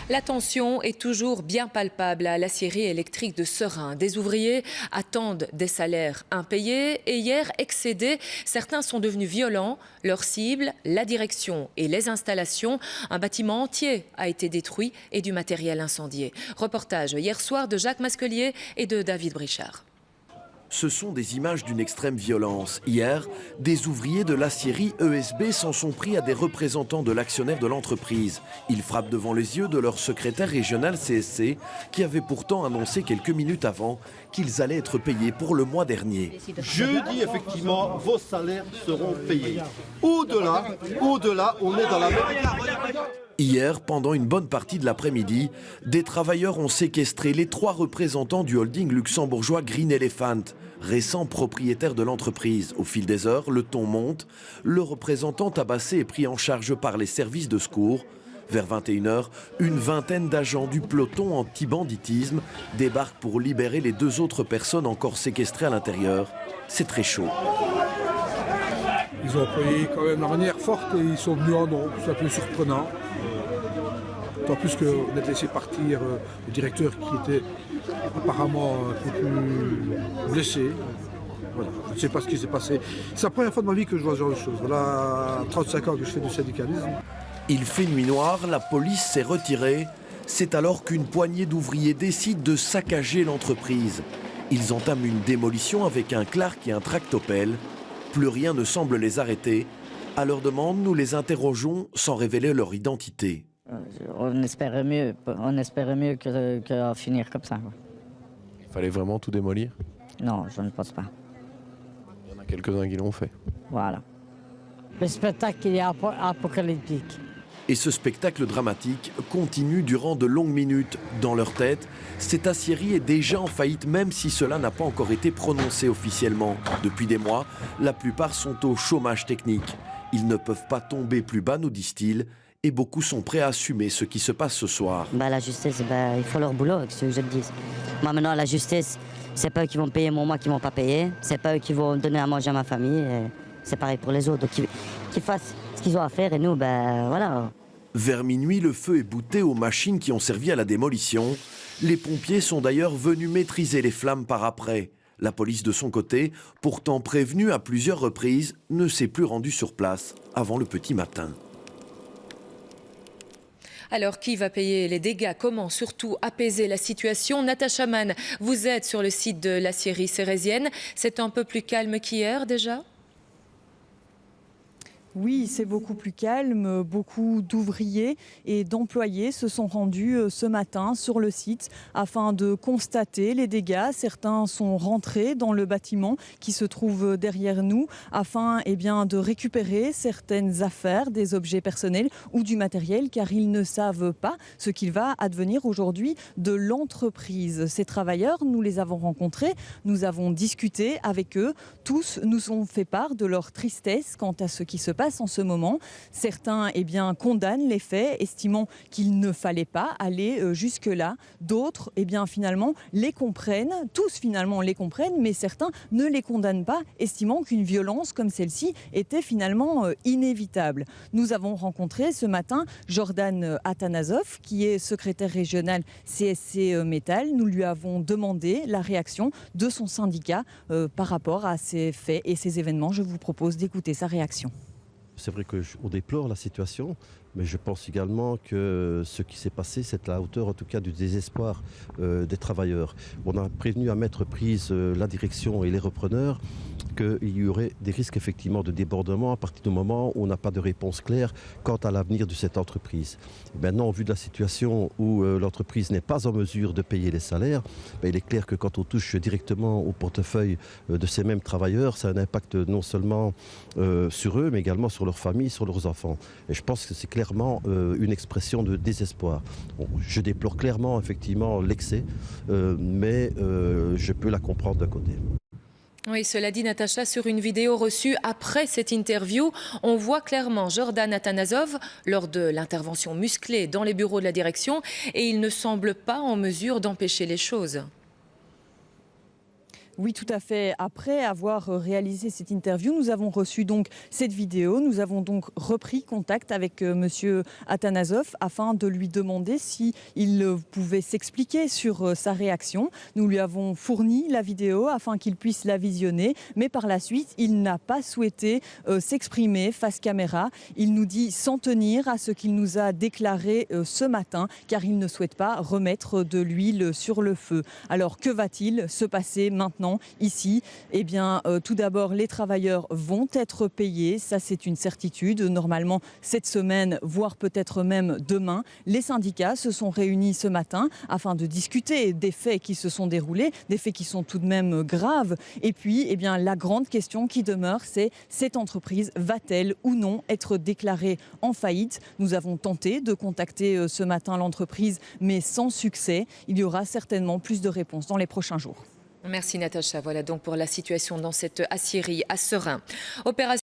La tension est toujours bien palpable à l'acierie électrique de Seraing. Des ouvriers attendent des salaires impayés et hier excédés. Certains sont devenus violents. Leur cible, la direction et les installations. Un bâtiment entier a été détruit et du matériel incendié. Reportage hier soir de Jacques Masquelier et de David Brichard. Ce sont des images d'une extrême violence. Hier, des ouvriers de l'acierie ESB s'en sont pris à des représentants de l'actionnaire de l'entreprise. Ils frappent devant les yeux de leur secrétaire régional CSC, qui avait pourtant annoncé quelques minutes avant qu'ils allaient être payés pour le mois dernier. Jeudi, effectivement, vos salaires seront payés. Au-delà, on est dans la même... Hier, pendant une bonne partie de l'après-midi, des travailleurs ont séquestré les 3 représentants du holding luxembourgeois Green Elephant, récent propriétaire de l'entreprise. Au fil des heures, le ton monte. Le représentant tabassé est pris en charge par les services de secours. Vers 21h, une vingtaine d'agents du peloton anti-banditisme débarquent pour libérer les 2 autres personnes encore séquestrées à l'intérieur. C'est très chaud. Ils ont employé quand même la manière forte et ils sont venus en nombre, c'est un peu surprenant. D'autant plus qu'on a laissé partir le directeur qui était apparemment un peu plus blessé. Voilà. Je ne sais pas ce qui s'est passé. C'est la première fois de ma vie que je vois ce genre de choses. Voilà 35 ans que je fais du syndicalisme. Il fait nuit noire, la police s'est retirée. C'est alors qu'une poignée d'ouvriers décide de saccager l'entreprise. Ils entament une démolition avec un Clark et un tractopelle. Plus rien ne semble les arrêter. À leur demande, nous les interrogeons sans révéler leur identité. On espérait mieux que finir comme ça. Il fallait vraiment tout démolir? Non, je ne pense pas. Il y en a quelques-uns qui l'ont fait. Voilà. Le spectacle, il est apocalyptique. Et ce spectacle dramatique continue durant de longues minutes. Dans leur tête, cette acierie est déjà en faillite, même si cela n'a pas encore été prononcé officiellement. Depuis des mois, la plupart sont au chômage technique. Ils ne peuvent pas tomber plus bas, nous disent-ils, et beaucoup sont prêts à assumer ce qui se passe ce soir. La justice, ils font leur boulot, ce que je te dis. Moi maintenant, la justice, c'est pas eux qui vont payer mon mois qui vont pas payer. C'est pas eux qui vont donner à manger à ma famille. C'est pareil pour les autres. Donc qu'ils fassent ce qu'ils ont à faire et nous, voilà. Vers minuit, le feu est bouté aux machines qui ont servi à la démolition. Les pompiers sont d'ailleurs venus maîtriser les flammes par après. La police, de son côté, pourtant prévenue à plusieurs reprises, ne s'est plus rendue sur place avant le petit matin. Alors, qui va payer les dégâts? Comment surtout apaiser la situation? Natacha Mann, vous êtes sur le site de l'acierie sérésienne. C'est un peu plus calme qu'hier déjà? Oui, c'est beaucoup plus calme. Beaucoup d'ouvriers et d'employés se sont rendus ce matin sur le site afin de constater les dégâts. Certains sont rentrés dans le bâtiment qui se trouve derrière nous afin de récupérer certaines affaires, des objets personnels ou du matériel, car ils ne savent pas ce qu'il va advenir aujourd'hui de l'entreprise. Ces travailleurs, nous les avons rencontrés, nous avons discuté avec eux. Tous nous ont fait part de leur tristesse quant à ce qui se passe en ce moment. Certains condamnent les faits, estimant qu'il ne fallait pas aller jusque-là. D'autres finalement les comprennent. Tous finalement les comprennent, mais certains ne les condamnent pas, estimant qu'une violence comme celle-ci était finalement inévitable. Nous avons rencontré ce matin Jordan Atanasov, qui est secrétaire régional CSC Métal. Nous lui avons demandé la réaction de son syndicat par rapport à ces faits et ces événements. Je vous propose d'écouter sa réaction. C'est vrai qu'on déplore la situation, mais je pense également que ce qui s'est passé, c'est à la hauteur en tout cas du désespoir des travailleurs. On a prévenu à mettre prise la direction et les repreneurs qu'il y aurait des risques effectivement de débordement à partir du moment où on n'a pas de réponse claire quant à l'avenir de cette entreprise. Et maintenant, au vu de la situation où l'entreprise n'est pas en mesure de payer les salaires, il est clair que quand on touche directement au portefeuille de ces mêmes travailleurs, ça a un impact non seulement sur eux, mais également sur leur famille, sur leurs enfants. Et je pense que c'est clairement une expression de désespoir. Bon, je déplore clairement effectivement l'excès, mais je peux la comprendre d'un côté. Oui, cela dit, Natacha, sur une vidéo reçue après cette interview, on voit clairement Jordan Atanasov lors de l'intervention musclée dans les bureaux de la direction et il ne semble pas en mesure d'empêcher les choses. Oui, tout à fait. Après avoir réalisé cette interview, nous avons reçu donc cette vidéo. Nous avons donc repris contact avec monsieur Atanasov afin de lui demander s'il pouvait s'expliquer sur sa réaction. Nous lui avons fourni la vidéo afin qu'il puisse la visionner. Mais par la suite, il n'a pas souhaité s'exprimer face caméra. Il nous dit s'en tenir à ce qu'il nous a déclaré ce matin, car il ne souhaite pas remettre de l'huile sur le feu. Alors que va-t-il se passer maintenant ici? Eh bien, tout d'abord, les travailleurs vont être payés. Ça, c'est une certitude. Normalement, cette semaine, voire peut-être même demain, les syndicats se sont réunis ce matin afin de discuter des faits qui se sont déroulés, des faits qui sont tout de même graves. Et puis, eh bien, la grande question qui demeure, c'est cette entreprise va-t-elle ou non être déclarée en faillite? Nous avons tenté de contacter ce matin l'entreprise, mais sans succès. Il y aura certainement plus de réponses dans les prochains jours. Merci Natacha. Voilà donc pour la situation dans cette aciérie à Seraing.